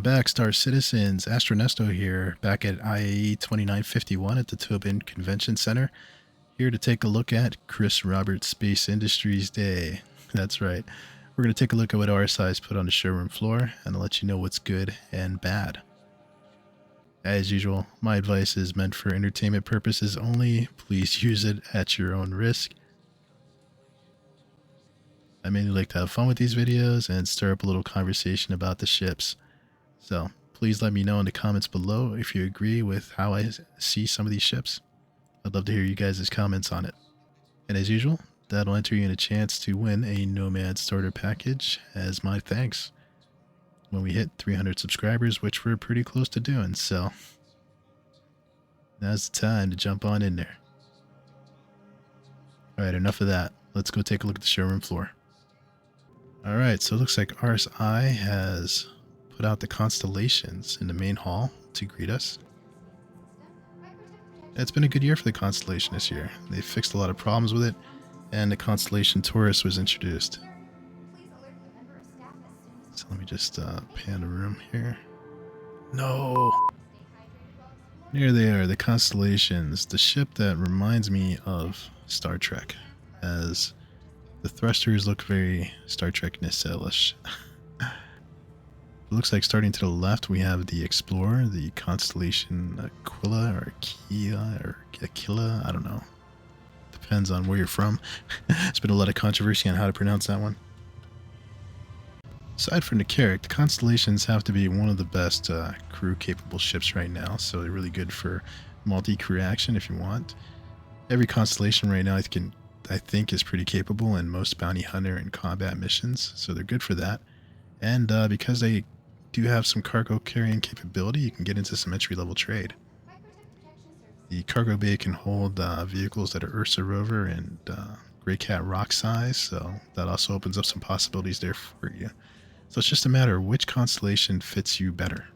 Welcome back, Star Citizens. Astronesto here, back at IAE 2951 at the Tobin Convention Center, here to take a look at Chris Roberts Space Industries Day. That's right. We're going to take a look at what RSI has put on the showroom floor, and I'll let you know what's good and bad. As usual, my advice is meant for entertainment purposes only. Please use it at your own risk. I mainly like to have fun with these videos and stir up a little conversation about the ships. So please let me know in the comments below if you agree with how I see some of these ships. I'd love to hear you guys' comments on it. And as usual, that'll enter you in a chance to win a Nomad starter package as my thanks when we hit 300 subscribers, which we're pretty close to doing. So now's the time to jump on in there. Alright, enough of that. Let's go take a look at the showroom floor. Alright, so it looks like RSI has put out the Constellations in the main hall to greet us. It's been a good year for the Constellation this year. They fixed a lot of problems with it, and the Constellation Taurus was introduced. So let me just pan the room here. No! Here they are, the Constellations, the ship that reminds me of Star Trek, as the thrusters look very Star Trek nacelle-ish. It looks like starting to the left we have the Explorer, the Constellation Aquila or Aquila, I don't know. Depends on where you're from. There's been a lot of controversy on how to pronounce that one. Aside from the Carrack, the Constellations have to be one of the best crew-capable ships right now, so they're really good for multi-crew action if you want. Every Constellation right now I think is pretty capable in most bounty hunter and combat missions, so they're good for that. And because they do have some cargo carrying capability, you can get into some entry-level trade. The cargo bay can hold vehicles that are URSA rover and Grey Cat rock size, so that also opens up some possibilities there for you. So it's just a matter of which constellation fits you better.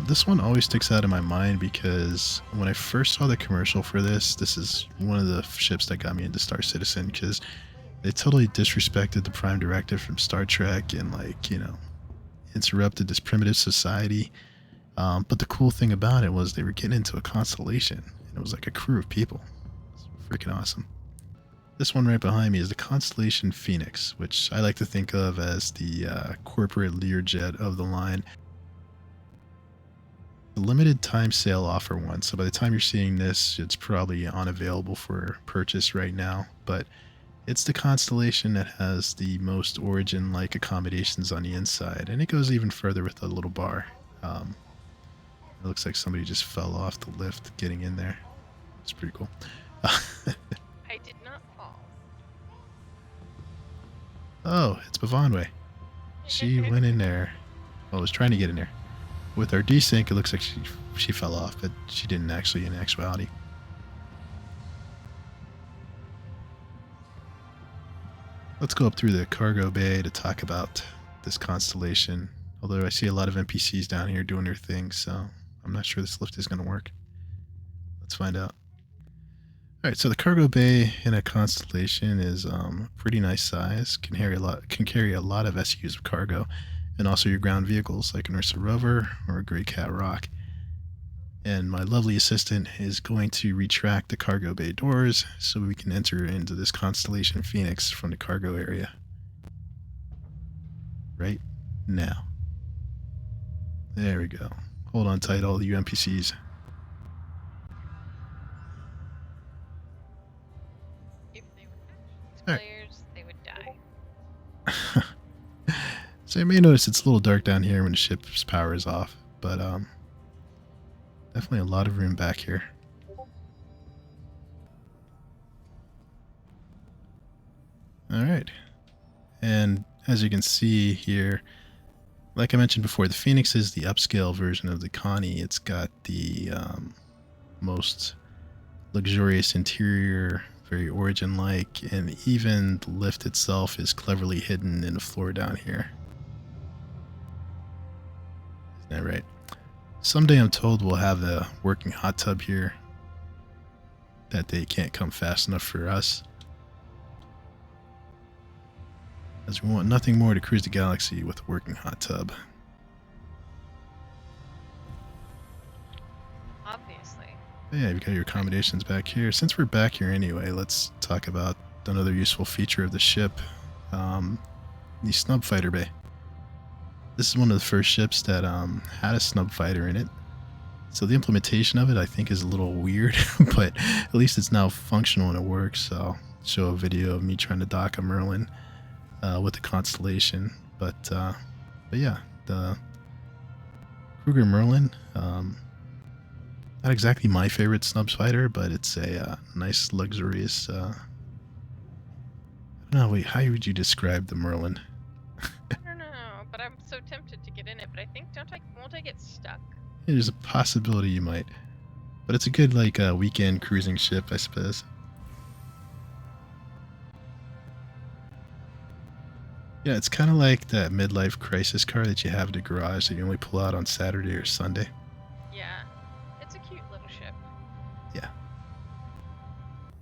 This one always sticks out in my mind because when I first saw the commercial for this is one of the ships that got me into Star Citizen, because they totally disrespected the Prime Directive from Star Trek and, like, you know, interrupted this primitive society. But the cool thing about it was they were getting into a constellation, and it was like a crew of people. It's freaking awesome. This one right behind me is the Constellation Phoenix, which I like to think of as the corporate Learjet of the line. The limited time sale offer one, so by the time you're seeing this, it's probably unavailable for purchase right now, but it's the Constellation that has the most Origin-like accommodations on the inside, and it goes even further with a little bar. It looks like somebody just fell off the lift getting in there. It's pretty cool. I did not fall. Oh, it's Myfanway. She went in there. Well, was trying to get in there. With our desync, it looks like she fell off, but she didn't actually in actuality. Let's go up through the cargo bay to talk about this constellation. Although I see a lot of NPCs down here doing their thing, so I'm not sure this lift is going to work. Let's find out. Alright, so the cargo bay in a constellation is pretty nice size. Can carry a lot of SUs of cargo, and also your ground vehicles like an URSA rover or a Grey Cat rock. And my lovely assistant is going to retract the cargo bay doors so we can enter into this Constellation Phoenix from the cargo area right now. There we go. Hold on tight, all you NPCs. If they were players, they would die. So you may notice it's a little dark down here when the ship's power is off, but definitely a lot of room back here. Alright, and as you can see here, like I mentioned before, the Phoenix is the upscale version of the Connie. It's got the most luxurious interior, very Origin-like, and even the lift itself is cleverly hidden in the floor down here. Isn't that right? Someday I'm told we'll have a working hot tub here. That day can't come fast enough for us, as we want nothing more to cruise the galaxy with a working hot tub. Yeah, you've got your accommodations back here. Since we're back here anyway, let's talk about another useful feature of the ship, um, the snub fighter bay. This is one of the first ships that had a snub fighter in it. So the implementation of it, I think, is a little weird, but at least it's now functional and it works. So I'll show a video of me trying to dock a Merlin with the Constellation. But yeah, the Kruger Merlin, not exactly my favorite snub fighter, but it's a nice, luxurious. I don't know. Wait, how would you describe the Merlin? I don't know, but I'm so tempted to get in it. But I think won't I get stuck? There's a possibility you might, but it's a good like weekend cruising ship, I suppose. Yeah, it's kind of like that midlife crisis car that you have in the garage that you only pull out on Saturday or Sunday. Yeah, it's a cute little ship. Yeah.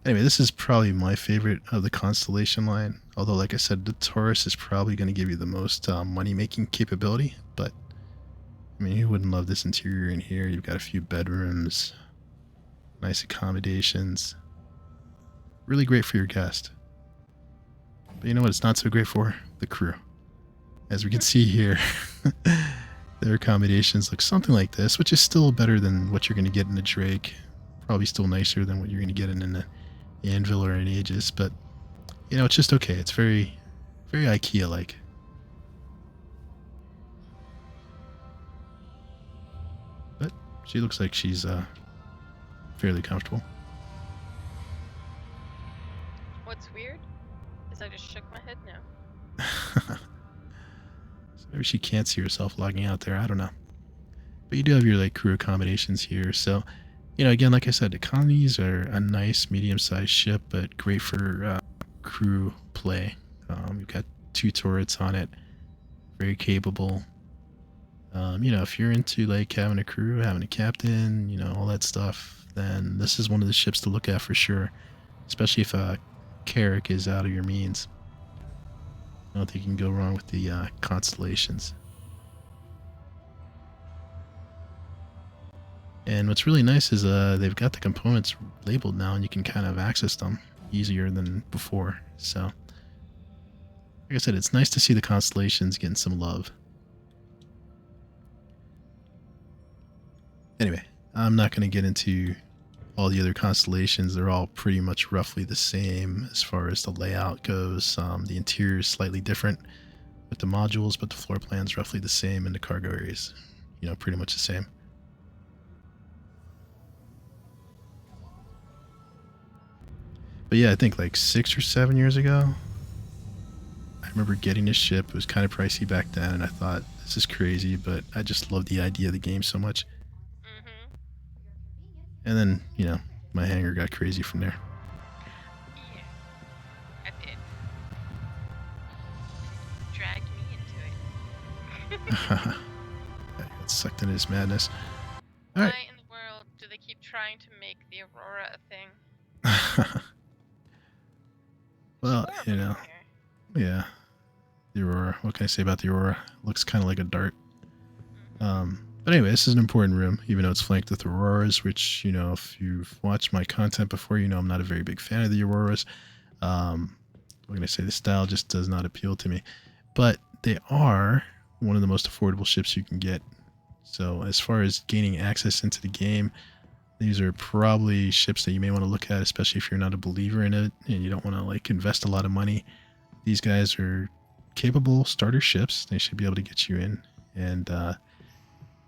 Anyway, this is probably my favorite of the Constellation line. Although, like I said, the Taurus is probably going to give you the most money-making capability. But, I mean, who wouldn't love this interior in here? You've got a few bedrooms, nice accommodations. Really great for your guest. But you know what it's not so great for? The crew. As we can see here, their accommodations look something like this, which is still better than what you're going to get in a Drake. Probably still nicer than what you're going to get in an Anvil or an Aegis, but you know, it's just okay. It's very, very IKEA-like. But she looks like she's fairly comfortable. What's weird is I just shook my head now. So maybe she can't see herself logging out there. I don't know. But you do have your like crew accommodations here, so you know, again, like I said, the colonies are a nice medium-sized ship, but great for crew play. You've got 2 turrets on it, very capable. You know, if you're into like having a crew, having a captain, you know, all that stuff, then this is one of the ships to look at for sure, especially if Carrick is out of your means. I don't think you can go wrong with the Constellations. And what's really nice is they've got the components labeled now, and you can kind of access them easier than before. So, like I said, it's nice to see the Constellations getting some love. Anyway, I'm not going to get into all the other constellations. They're all pretty much roughly the same as far as the layout goes. The interior is slightly different with the modules, but the floor plan's roughly the same, and the cargo areas, you know, pretty much the same. But yeah, I think like 6 or 7 years ago, I remember getting this ship. It was kind of pricey back then, and I thought, this is crazy, but I just loved the idea of the game so much. And then, you know, my hangar got crazy from there. Yeah, I did. Dragged me into it. I got sucked into this madness. All right. Why in the world do they keep trying to make the Aurora a thing? Well, you know, yeah. The Aurora. What can I say about the Aurora? Looks kind of like a dart. But anyway, this is an important room, even though it's flanked with Auroras, which, you know, if you've watched my content before, you know I'm not a very big fan of the Auroras. What can I say? The style just does not appeal to me. But they are one of the most affordable ships you can get. So as far as gaining access into the game, these are probably ships that you may want to look at, especially if you're not a believer in it and you don't want to like invest a lot of money. These guys are capable starter ships. They should be able to get you in and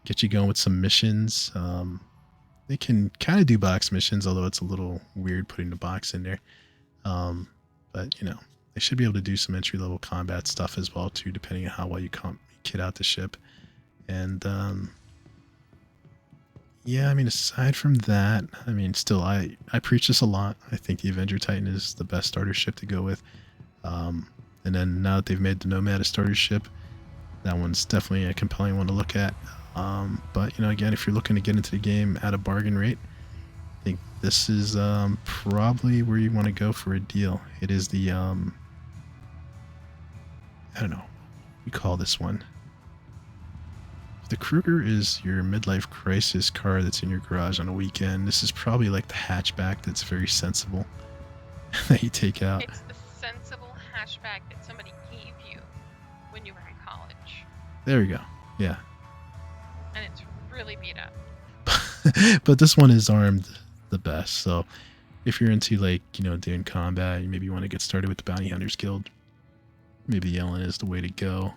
get you going with some missions. They can kind of do box missions, although it's a little weird putting the box in there. But you know, they should be able to do some entry-level combat stuff as well too, depending on how well you kit out the ship. And yeah, I mean, aside from that, I mean, still, I preach this a lot. I think the Avenger Titan is the best starter ship to go with. And then now that they've made the Nomad a starter ship, that one's definitely a compelling one to look at. But, you know, again, if you're looking to get into the game at a bargain rate, I think this is probably where you want to go for a deal. It is the, I don't know, what we call this one. If the Kruger is your midlife crisis car that's in your garage on a weekend, this is probably like the hatchback that's very sensible that you take out. It's the sensible hatchback that somebody gave you when you were in college. There we go. Yeah. And it's really beat up. But this one is armed the best. So if you're into, like, you know, doing combat, maybe you want to get started with the Bounty Hunters Guild, maybe the Yellen is the way to go.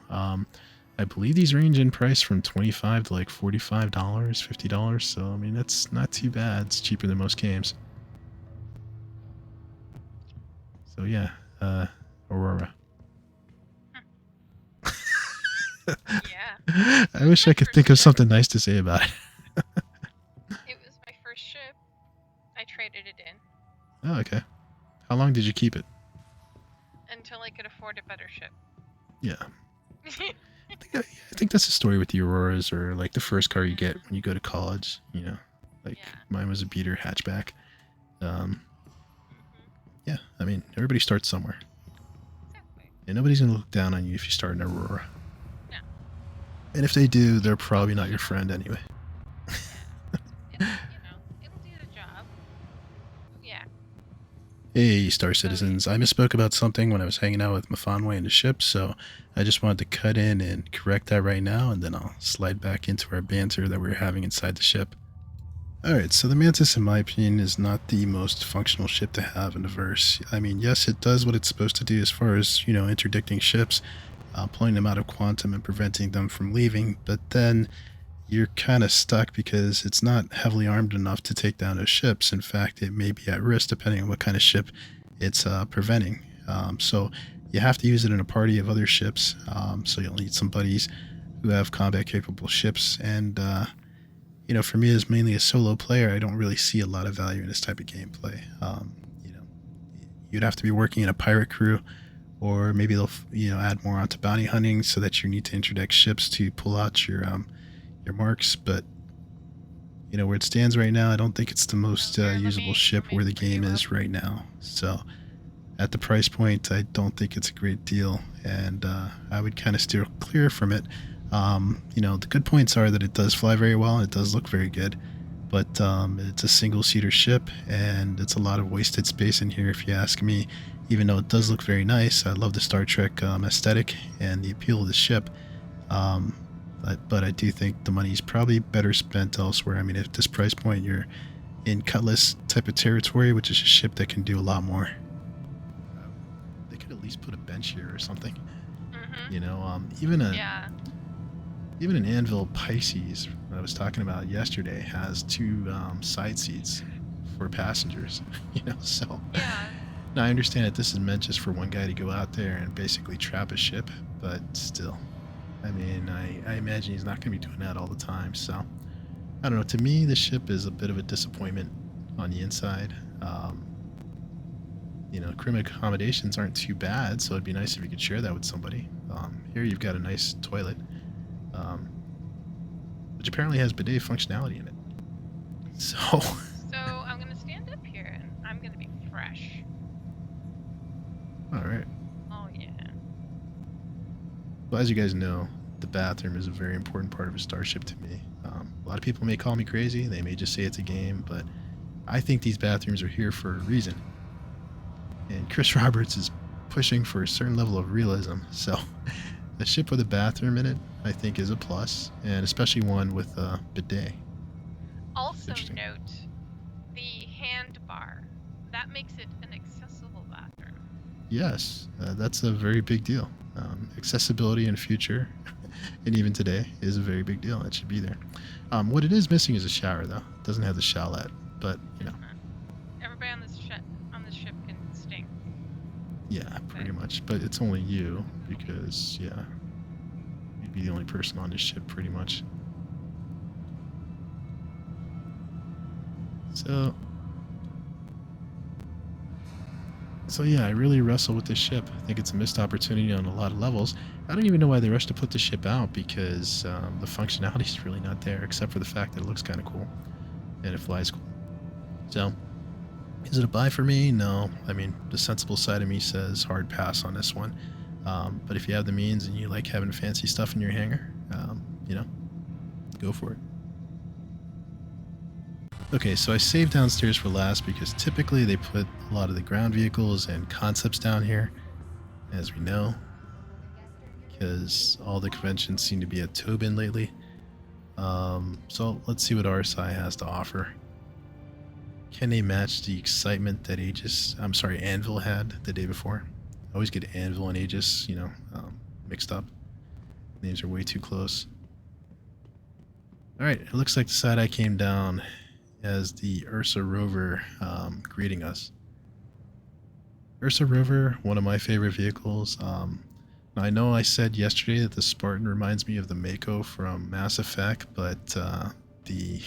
I believe these range in price from $25 to like $45, $50. So, I mean, that's not too bad. It's cheaper than most games. So, yeah, Aurora. Yeah. I wish I could think of something nice to say about it. It was my first ship. I traded it in. Oh, okay. How long did you keep it? Until I could afford a better ship. Yeah. I think that's the story with the Auroras, or like the first car you get when you go to college, you know. Like, mine was a beater hatchback. Yeah, I mean, everybody starts somewhere. Exactly. And nobody's going to look down on you if you start an Aurora. No. And if they do, they're probably not your friend anyway. It'll do the job. Yeah. Hey, Star Citizens. I misspoke about something when I was hanging out with Myfanway in the ship, so I just wanted to cut in and correct that right now, and then I'll slide back into our banter that we were having inside the ship. Alright, so the Mantis, in my opinion, is not the most functional ship to have in the verse. I mean, yes, it does what it's supposed to do as far as, you know, interdicting ships, pulling them out of quantum and preventing them from leaving, but then you're kind of stuck because it's not heavily armed enough to take down those ships. In fact, it may be at risk depending on what kind of ship it's preventing. So you have to use it in a party of other ships, so you'll need some buddies who have combat-capable ships, and you know, for me as mainly a solo player, I don't really see a lot of value in this type of gameplay. You know, you'd have to be working in a pirate crew, or maybe they'll, you know, add more onto bounty hunting so that you need to interdict ships to pull out your marks. But you know, where it stands right now, I don't think it's the most usable ship where the game is right now. So at the price point, I don't think it's a great deal, and I would kind of steer clear from it. You know, the good points are that it does fly very well and it does look very good, but it's a single-seater ship and it's a lot of wasted space in here if you ask me. Even though it does look very nice, I love the Star Trek aesthetic and the appeal of the ship, but I do think the money is probably better spent elsewhere. I mean, at this price point, you're in Cutlass type of territory, which is a ship that can do a lot more. They could at least put a bench here or something. You know, even an Anvil Pisces that I was talking about yesterday has 2 side seats for passengers. You know, so now I understand that this is meant just for one guy to go out there and basically trap a ship, but still, I mean, I imagine he's not going to be doing that all the time. So I don't know. To me, the ship is a bit of a disappointment on the inside. You know, crewman accommodations aren't too bad, so it'd be nice if you could share that with somebody. Here you've got a nice toilet, which apparently has bidet functionality in it. So I'm gonna stand up here and I'm gonna be fresh. All right. Oh yeah. Well, as you guys know, the bathroom is a very important part of a starship to me. A lot of people may call me crazy. They may just say it's a game, but I think these bathrooms are here for a reason. And Chris Roberts is pushing for a certain level of realism. So a ship with a bathroom in it, I think, is a plus, and especially one with a bidet. Also note the hand bar. That makes it an accessible bathroom. Yes, that's a very big deal. Accessibility in the future, and even today, is a very big deal. It should be there. What it is missing is a shower, though. It doesn't have the showlet, but, you know. Everybody on this ship can stink. Yeah, pretty much. But it's only you, because, yeah, you'd be the only person on this ship, pretty much. So yeah, I really wrestle with this ship. I think it's a missed opportunity on a lot of levels. I don't even know why they rushed to put the ship out, because the functionality is really not there, except for the fact that it looks kind of cool and it flies cool. So, is it a buy for me? No. I mean, the sensible side of me says hard pass on this one. But if you have the means and you like having fancy stuff in your hangar, you know, go for it. Okay, so I saved downstairs for last because typically they put a lot of the ground vehicles and concepts down here, as we know, because all the conventions seem to be at Tobin lately. So let's see what RSI has to offer. Can they match the excitement that Anvil had the day before? I always get Anvil and Aegis, mixed up. Names are way too close. Alright, it looks like the side I came down as the URSA rover greeting us. URSA rover, one of my favorite vehicles. I know I said yesterday that the Spartan reminds me of the Mako from Mass Effect, but the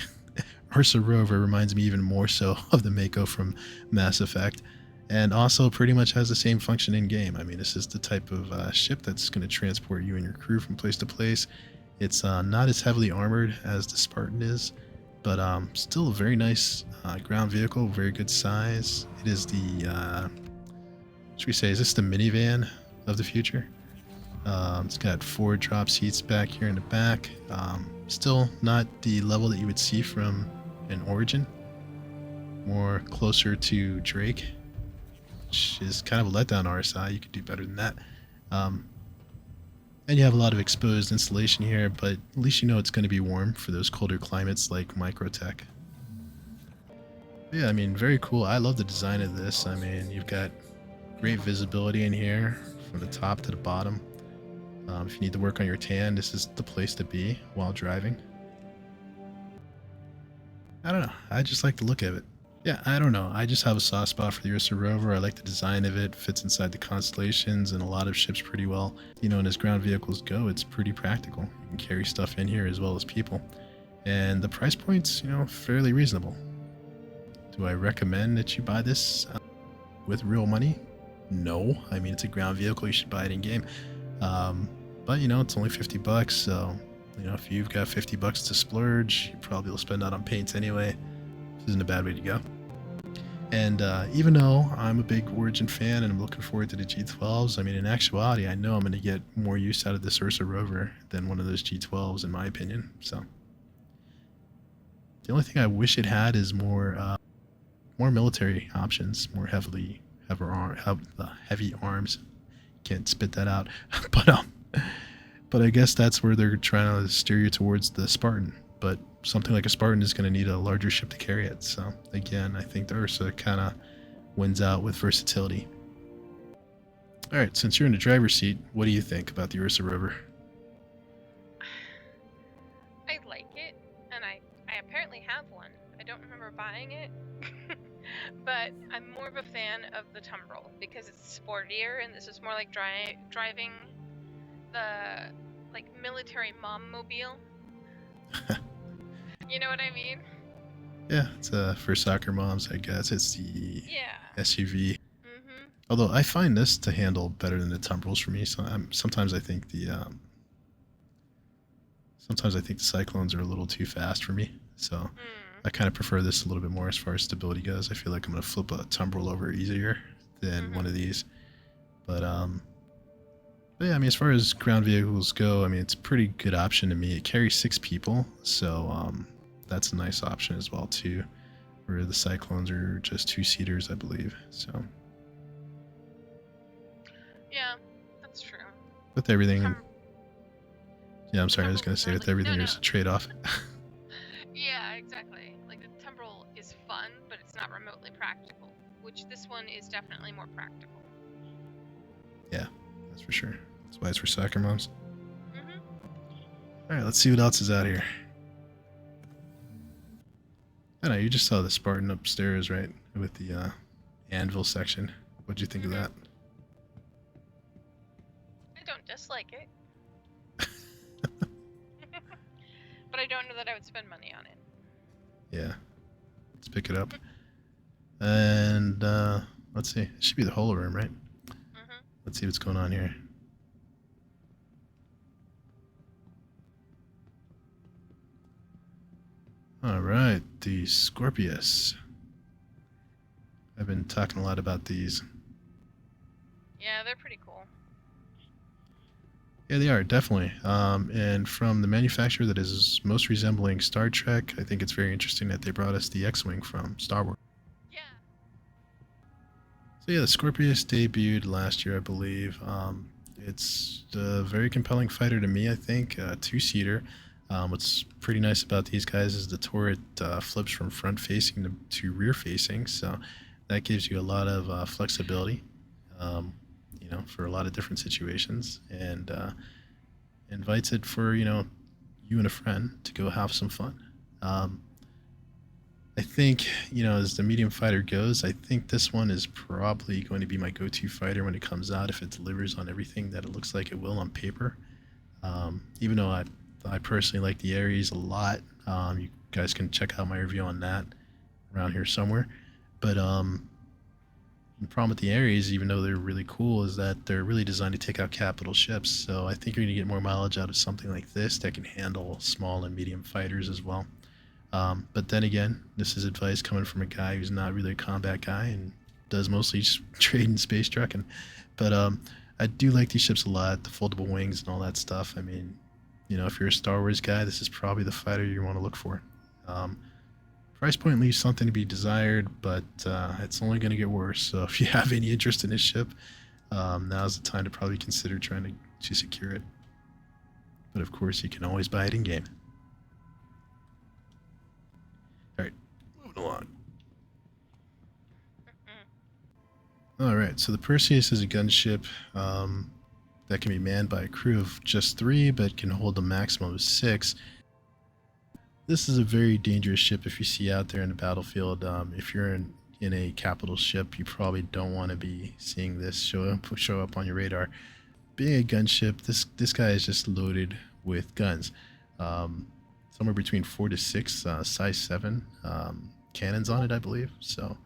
URSA rover reminds me even more so of the Mako from Mass Effect, and also pretty much has the same function in game. I mean, this is the type of ship that's going to transport you and your crew from place to place. It's not as heavily armored as the Spartan is, but still a very nice ground vehicle, very good size. It is the, should we say, is this the minivan of the future? It's got 4 drop seats back here in the back. Still not the level that you would see from an Origin. More closer to Drake, which is kind of a letdown RSI. You could do better than that. And you have a lot of exposed insulation here, but at least you know it's going to be warm for those colder climates like Microtech. Yeah, I mean, very cool. I love the design of this. I mean, you've got great visibility in here from the top to the bottom. If you need to work on your tan, this is the place to be while driving. I don't know. I just like the look of it. Yeah, I don't know. I just have a soft spot for the URSA rover. I like the design of it. Fits inside the Constellations and a lot of ships pretty well. And as ground vehicles go, it's pretty practical. You can carry stuff in here as well as people. And the price point's, fairly reasonable. Do I recommend that you buy this with real money? No. I mean, it's a ground vehicle. You should buy it in game. But it's only $50, so if you've got $50 to splurge, you probably will spend that on paints anyway. This isn't a bad way to go. And even though I'm a big Origin fan and I'm looking forward to the G12s, I mean, in actuality, I know I'm going to get more use out of this URSA rover than one of those G12s, in my opinion. So the only thing I wish it had is more military options, more heavy arms. Can't spit that out, but I guess that's where they're trying to steer you towards the Spartan. But something like a Spartan is going to need a larger ship to carry it. So again, I think the URSA kind of wins out with versatility. All right, since you're in the driver's seat, what do you think about the URSA rover? I like it, and I apparently have one. I don't remember buying it. But I'm more of a fan of the Tumbrel because it's sportier, and this is more like driving the military mom mobile. You know what I mean? Yeah, it's for soccer moms, I guess. It's the SUV. Mm-hmm. Although I find this to handle better than the Tumbrels for me. So sometimes I think the Cyclones are a little too fast for me. So I kind of prefer this a little bit more as far as stability goes. I feel like I'm going to flip a Tumbrel over easier than one of these. But yeah, I mean, as far as ground vehicles go, I mean, it's a pretty good option to me. It carries 6 people, so that's a nice option as well too. Where the Cyclones are just 2-seaters, I believe. So yeah, that's true. With everything, yeah, I'm sorry, I was going to say with everything there's a trade-off. Yeah, exactly. Like the Tumbrel is fun, but it's not remotely practical, which this one is definitely more practical. Yeah, that's for sure. That's why it's for soccer moms. Mm-hmm. All right, let's see what else is out here. I know, you just saw the Spartan upstairs, right? With the anvil section. What'd you think of that? I don't dislike it. But I don't know that I would spend money on it. Yeah. Let's pick it up. And let's see. It should be the holo room, right? Mm-hmm. Let's see what's going on here. All right, the Scorpius. I've been talking a lot about these. Yeah, they're pretty cool. Yeah, they are definitely. And from the manufacturer that is most resembling Star Trek, I think it's very interesting that they brought us the X-wing from Star Wars. Yeah. So yeah, the Scorpius debuted last year, I believe. It's a very compelling fighter to me. I think two-seater. What's pretty nice about these guys is the turret flips from front-facing to rear-facing, so that gives you a lot of flexibility. Um, for a lot of different situations, and invites it for you and a friend to go have some fun. Um, I think as the medium fighter goes, I think this one is probably going to be my go-to fighter when it comes out if it delivers on everything that it looks like it will on paper. Even though I personally like the Ares a lot, you guys can check out my review on that around here somewhere. But the problem with the Ares, even though they're really cool, is that they're really designed to take out capital ships. So I think you're going to get more mileage out of something like this that can handle small and medium fighters as well. But then again, this is advice coming from a guy who's not really a combat guy and does mostly just trade and space trucking. But I do like these ships a lot, the foldable wings and all that stuff. I mean, if you're a Star Wars guy, this is probably the fighter you want to look for. Um, Price point leaves something to be desired, but it's only going to get worse. So if you have any interest in this ship, now's the time to probably consider trying to secure it. But of course, you can always buy it in game. All right, moving along. All right, so the Perseus is a gunship that can be manned by a crew of just 3, but can hold a maximum of 6. This is a very dangerous ship if you see out there in the battlefield. If you're in a capital ship, you probably don't want to be seeing this show up on your radar. Being a gunship, this guy is just loaded with guns. Somewhere between 4 to 6 size 7 cannons on it, I believe. So,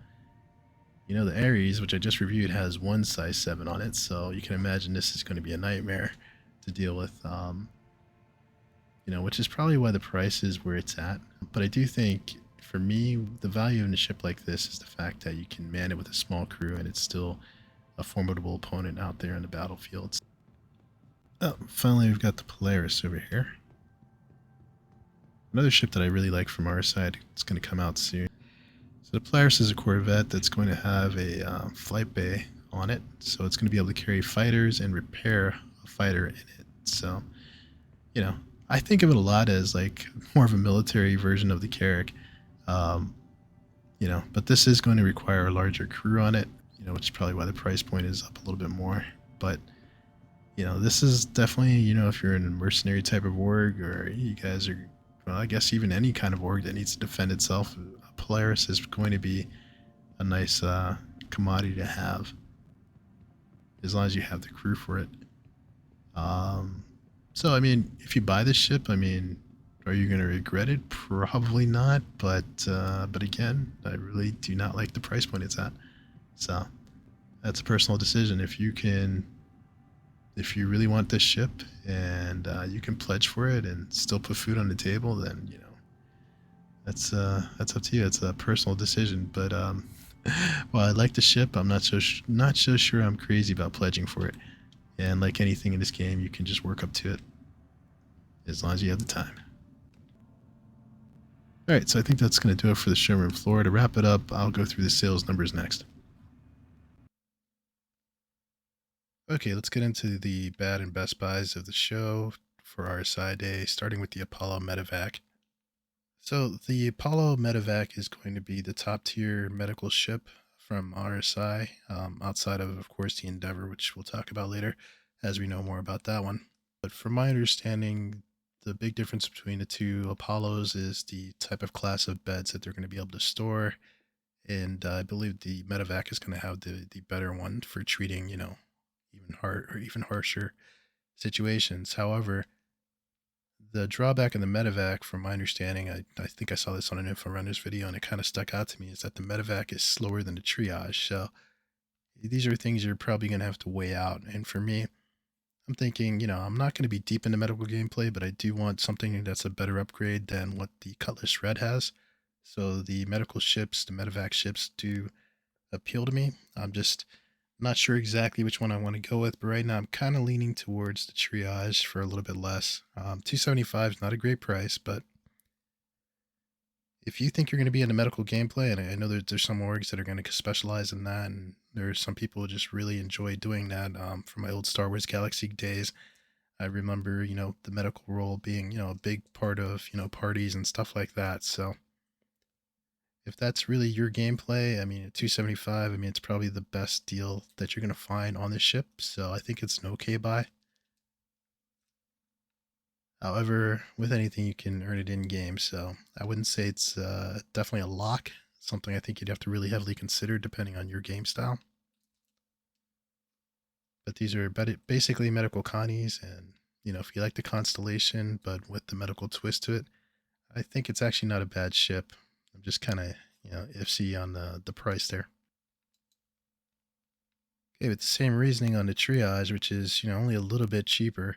the Ares, which I just reviewed, has 1 size 7 on it. So you can imagine this is going to be a nightmare to deal with. Which is probably why the price is where it's at. But I do think, for me, the value in a ship like this is the fact that you can man it with a small crew and it's still a formidable opponent out there in the battlefields. Oh, finally we've got the Polaris over here. Another ship that I really like from our side. It's going to come out soon. So the Polaris is a corvette that's going to have a flight bay on it. So it's going to be able to carry fighters and repair a fighter in it. So, I think of it a lot as like more of a military version of the Carrack. But this is going to require a larger crew on it, which is probably why the price point is up a little bit more. But, this is definitely, if you're in a mercenary type of org, or you guys are, well, I guess even any kind of org that needs to defend itself, a Polaris is going to be a nice commodity to have, as long as you have the crew for it. So, I mean, if you buy this ship, I mean, are you going to regret it? Probably not. But again, I really do not like the price point it's at. So that's a personal decision. If you really want this ship and you can pledge for it and still put food on the table, then that's up to you. It's a personal decision. But while I like the ship, I'm not so sure I'm crazy about pledging for it. And like anything in this game, you can just work up to it as long as you have the time. All right, so I think that's going to do it for the showroom floor. To wrap it up, I'll go through the sales numbers next. Okay, let's get into the bad and best buys of the show for RSI Day, starting with the Apollo Medevac. So the Apollo Medevac is going to be the top tier medical ship from RSI, outside of course, the Endeavor, which we'll talk about later as we know more about that one. But from my understanding, the big difference between the two Apollos is the type of class of beds that they're going to be able to store. And I believe the Medevac is going to have the better one for treating, even harsher situations. However, the drawback in the Medevac, from my understanding, I think I saw this on an InfoRunners video and it kind of stuck out to me, is that the Medevac is slower than the triage. So these are things you're probably going to have to weigh out. And for me, I'm thinking, I'm not going to be deep into medical gameplay, but I do want something that's a better upgrade than what the Cutlass Red has. So the medical ships, the Medevac ships do appeal to me. I'm just Not sure exactly which one I want to go with, but right now I'm kind of leaning towards the triage for a little bit less. 275 is not a great price, but if you think you're going to be into medical gameplay, and I know there's some orgs that are going to specialize in that, and there's some people who just really enjoy doing that. From my old Star Wars Galaxy days, I remember, the medical role being, a big part of, parties and stuff like that. So if that's really your gameplay, I mean, at 275, I mean, it's probably the best deal that you're going to find on the ship. So I think it's an okay buy. However, with anything, you can earn it in game. So I wouldn't say it's definitely a lock. Something I think you'd have to really heavily consider depending on your game style. But these are basically medical connies. And, if you like the Constellation, but with the medical twist to it, I think it's actually not a bad ship. I'm just kind of, iffy on the price there. Okay, with the same reasoning on the triage, which is, only a little bit cheaper.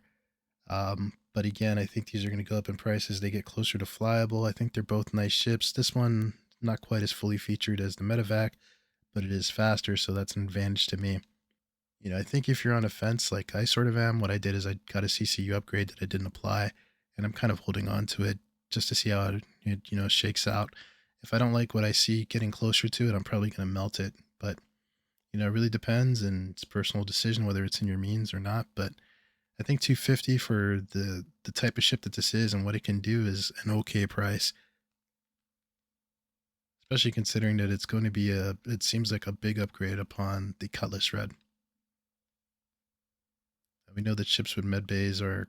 But again, I think these are going to go up in price as they get closer to flyable. I think they're both nice ships. This one, not quite as fully featured as the medevac, but it is faster, so that's an advantage to me. I think if you're on a fence like I sort of am, what I did is I got a CCU upgrade that I didn't apply, and I'm kind of holding on to it just to see how it shakes out. If I don't like what I see getting closer to it, I'm probably going to melt it. But, it really depends, and it's a personal decision whether it's in your means or not. But I think 250 for the type of ship that this is and what it can do is an okay price, especially considering that it's going to be it seems like a big upgrade upon the Cutlass Red. We know that ships with med bays are,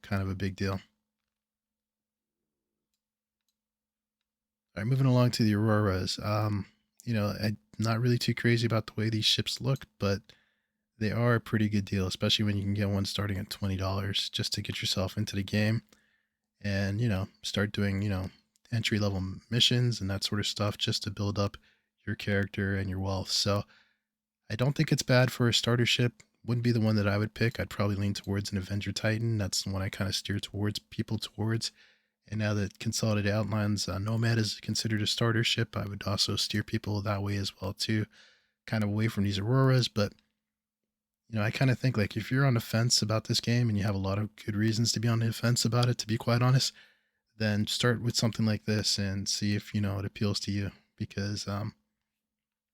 kind of a big deal. All right, moving along to the Auroras. I'm not really too crazy about the way these ships look, but they are a pretty good deal, especially when you can get one starting at $20 just to get yourself into the game and, start doing, entry level missions and that sort of stuff just to build up your character and your wealth. So I don't think it's bad for a starter ship. Wouldn't be the one that I would pick. I'd probably lean towards an Avenger Titan. That's the one I kind of steer towards people towards. And now that Consolidated outlines Nomad is considered a starter ship, I would also steer people that way as well too, kind of away from these Auroras. But I kind of think like if you're on the fence about this game and you have a lot of good reasons to be on the fence about it, to be quite honest, then start with something like this and see if it appeals to you. Because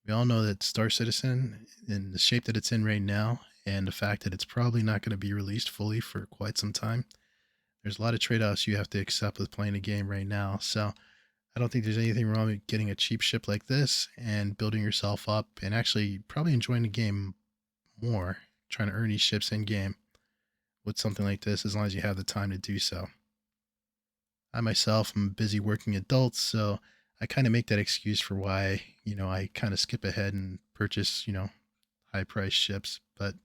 we all know that Star Citizen, in the shape that it's in right now, and the fact that it's probably not going to be released fully for quite some time, there's a lot of trade-offs you have to accept with playing a game right now. So I don't think there's anything wrong with getting a cheap ship like this and building yourself up and actually probably enjoying the game more, trying to earn these ships in game with something like this, as long as you have the time to do so. I myself am a busy working adult, so I kind of make that excuse for why, I kind of skip ahead and purchase, high price ships. But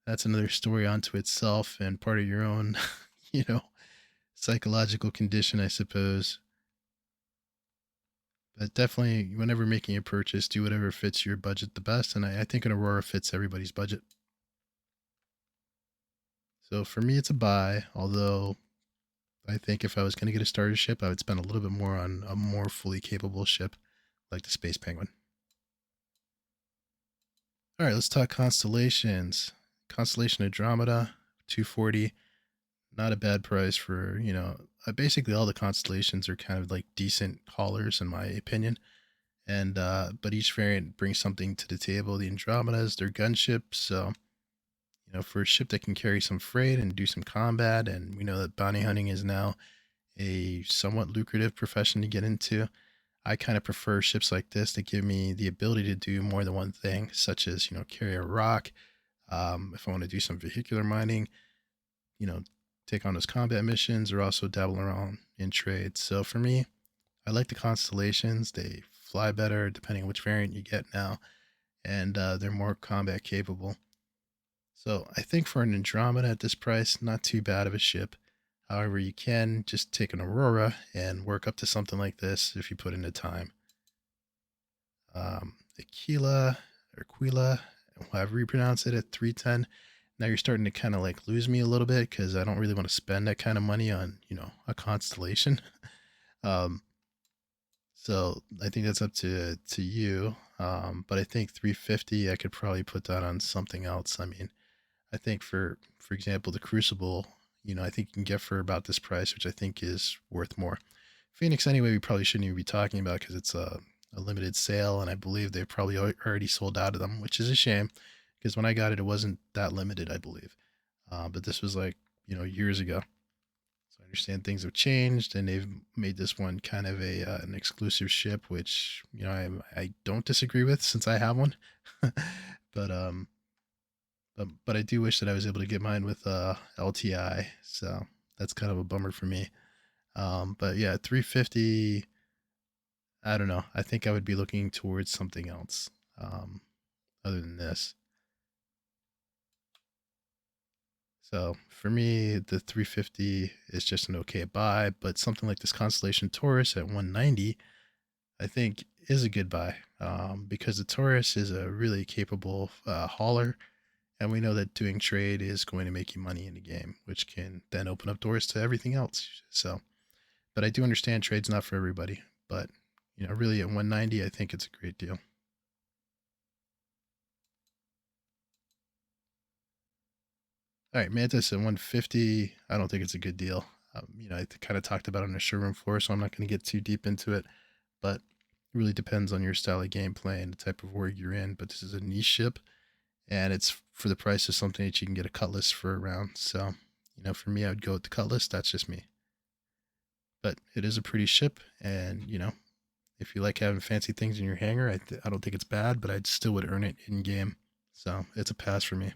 that's another story unto itself and part of your own, you know, psychological condition, I suppose. But definitely, whenever making a purchase, do whatever fits your budget the best. And I think an Aurora fits everybody's budget. So for me, it's a buy. Although I think if I was going to get a starter ship, I would spend a little bit more on a more fully capable ship like the Space Penguin. All right, let's talk constellations. Constellation Andromeda, 240. Not a bad price for, basically all the constellations are kind of like decent haulers in my opinion. And but each variant brings something to the table. The Andromedas, they're gunships, so for a ship that can carry some freight and do some combat, and we know that bounty hunting is now a somewhat lucrative profession to get into. I kind of prefer ships like this that give me the ability to do more than one thing, such as carry a rock. If I want to do some vehicular mining, you know, take on those combat missions, or also dabble around in trade. So for me, I like the constellations. They fly better depending on which variant you get now, and they're more combat capable. So I think for an Andromeda at this price, not too bad of a ship. However, you can just take an Aurora and work up to something like this if you put in the time. Aquila or Aquila, however you pronounce it, at 310. Now you're starting to kind of like lose me a little bit because I don't really want to spend that kind of money on, a constellation. So So I think that's up to you. But I think 350, I could probably put that on something else. I mean, I think for example, the Crucible, I think you can get for about this price, which I think is worth more. Phoenix, anyway, we probably shouldn't even be talking about because it's a limited sale, and I believe they've probably already sold out of them, which is a shame because when I got it, it wasn't that limited, I believe. But this was like years ago. So I understand things have changed, and they've made this one kind of an exclusive ship, which I don't disagree with since I have one. but but I do wish that I was able to get mine with LTI, so that's kind of a bummer for me. But yeah, 350. I don't know. I think I would be looking towards something else other than this. So for me, the 350 is just an okay buy, but something like this Constellation Taurus at 190, I think is a good buy because the Taurus is a really capable hauler, and we know that doing trade is going to make you money in the game, which can then open up doors to everything else. So, but I do understand trade's not for everybody, but really at 190, I think it's a great deal. All right, Mantis at 150. I don't think it's a good deal. I kind of talked about it on the showroom floor, so I'm not going to get too deep into it. But it really depends on your style of gameplay and the type of work you're in. But this is a niche ship, and it's for the price of something that you can get a Cutlass for around. So, for me, I would go with the Cutlass. That's just me. But it is a pretty ship, and if you like having fancy things in your hangar, I don't think it's bad, but I still would earn it in game. So it's a pass for me.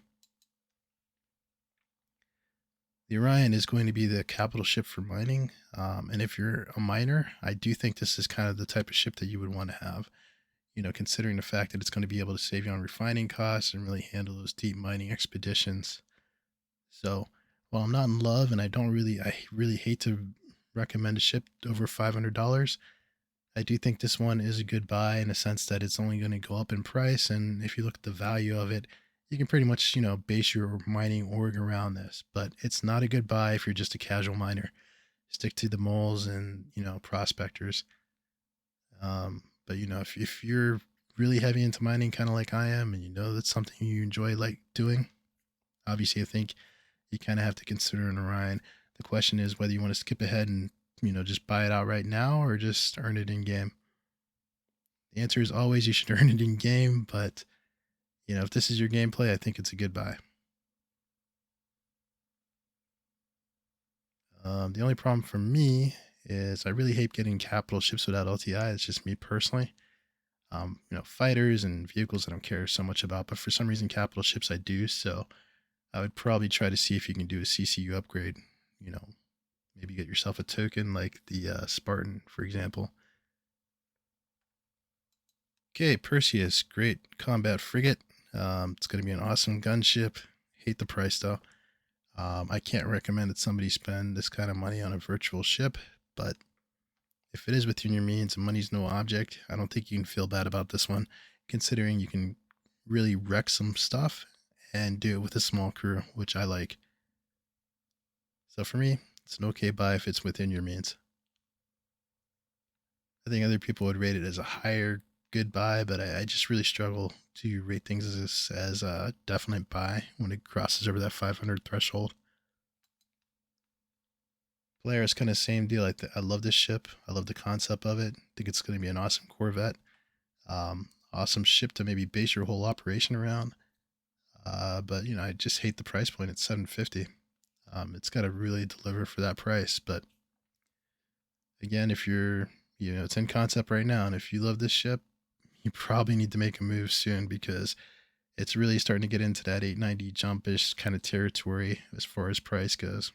The Orion is going to be the capital ship for mining. And if you're a miner, I do think this is kind of the type of ship that you would want to have, considering the fact that it's going to be able to save you on refining costs and really handle those deep mining expeditions. So while I'm not in love and I really hate to recommend a ship over $500, I do think this one is a good buy in a sense that it's only going to go up in price. And if you look at the value of it, you can pretty much, base your mining org around this. But it's not a good buy if you're just a casual miner. Stick to the moles and, prospectors. But, if you're really heavy into mining, kind of like I am, and that's something you enjoy like doing, obviously I think you kind of have to consider an Orion. The question is whether you want to skip ahead and just buy it out right now or just earn it in game. The answer is always you should earn it in game, but if this is your gameplay, I think it's a good buy. The only problem for me is I really hate getting capital ships without LTI. It's just me personally. Fighters and vehicles I don't care so much about, but for some reason capital ships I do. So I would probably try to see if you can do a CCU upgrade. Maybe get yourself a token like the Spartan, for example. Okay, Perseus, great combat frigate. It's going to be an awesome gunship. Hate the price though. I can't recommend that somebody spend this kind of money on a virtual ship, but if it is within your means and money's no object, I don't think you can feel bad about this one, considering you can really wreck some stuff and do it with a small crew, which I like. So for me, it's an okay buy if it's within your means. I think other people would rate it as a higher good buy, but I just really struggle to rate things as a definite buy when it crosses over that 500 threshold. Polaris, kind of same deal. I love this ship. I love the concept of it. I think it's going to be an awesome Corvette. Awesome ship to maybe base your whole operation around. But I just hate the price point at 750. It's got to really deliver for that price. But again, if you're, it's in concept right now, and if you love this ship, you probably need to make a move soon because it's really starting to get into that 890 jumpish kind of territory as far as price goes.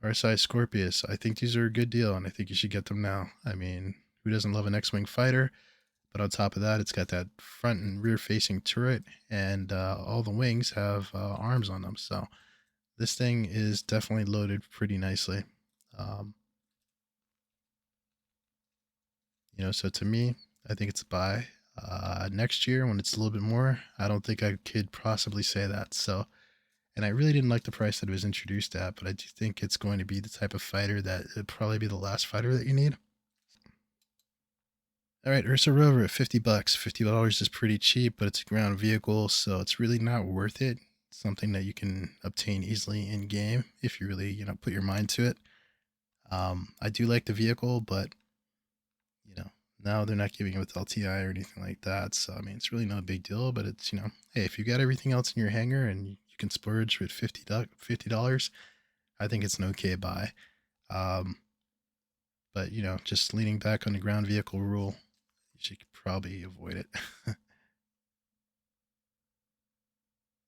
RSI Scorpius, I think these are a good deal, and I think you should get them now. I mean, who doesn't love an X-Wing fighter? But on top of that, it's got that front and rear facing turret, and all the wings have arms on them. So this thing is definitely loaded pretty nicely. So to me, I think it's a buy. Next year, when it's a little bit more, I don't think I could possibly say that. So And I really didn't like the price that it was introduced at, but I do think it's going to be the type of fighter that it'd probably be the last fighter that you need. All right, URSA Rover at 50 bucks. $50 is pretty cheap, but it's a ground vehicle, so it's really not worth it. It's something that you can obtain easily in game if you really, put your mind to it. I do like the vehicle, but now they're not giving it with LTI or anything like that. So I mean, it's really no big deal. But it's hey, if you got everything else in your hangar and you can splurge with $50, I think it's an okay buy. But just leaning back on the ground vehicle rule, you should probably avoid it.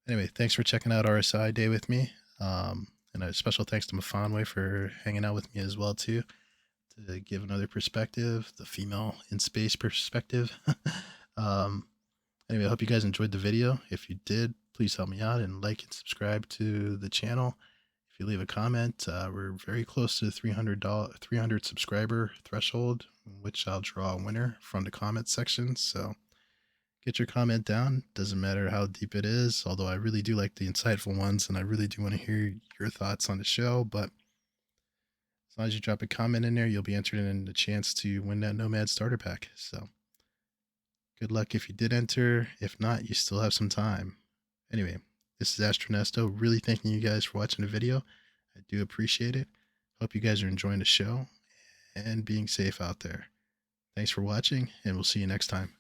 Anyway, thanks for checking out RSI Day with me. And a special thanks to Myfanway for hanging out with me as well too, to give another perspective, the female in space perspective. Anyway, I hope you guys enjoyed the video. If you did, please help me out and like and subscribe to the channel. If you leave a comment, we're very close to the 300 subscriber threshold, which I'll draw a winner from the comment section. So get your comment down. Doesn't matter how deep it is, although I really do like the insightful ones and I really do want to hear your thoughts on the show. But as long as you drop a comment in there, you'll be entered in the chance to win that Nomad starter pack. So good luck if you did enter. If not, you still have some time. Anyway, this is Astronesto, really thanking you guys for watching the video. I do appreciate it. Hope you guys are enjoying the show and being safe out there. Thanks for watching, and we'll see you next time.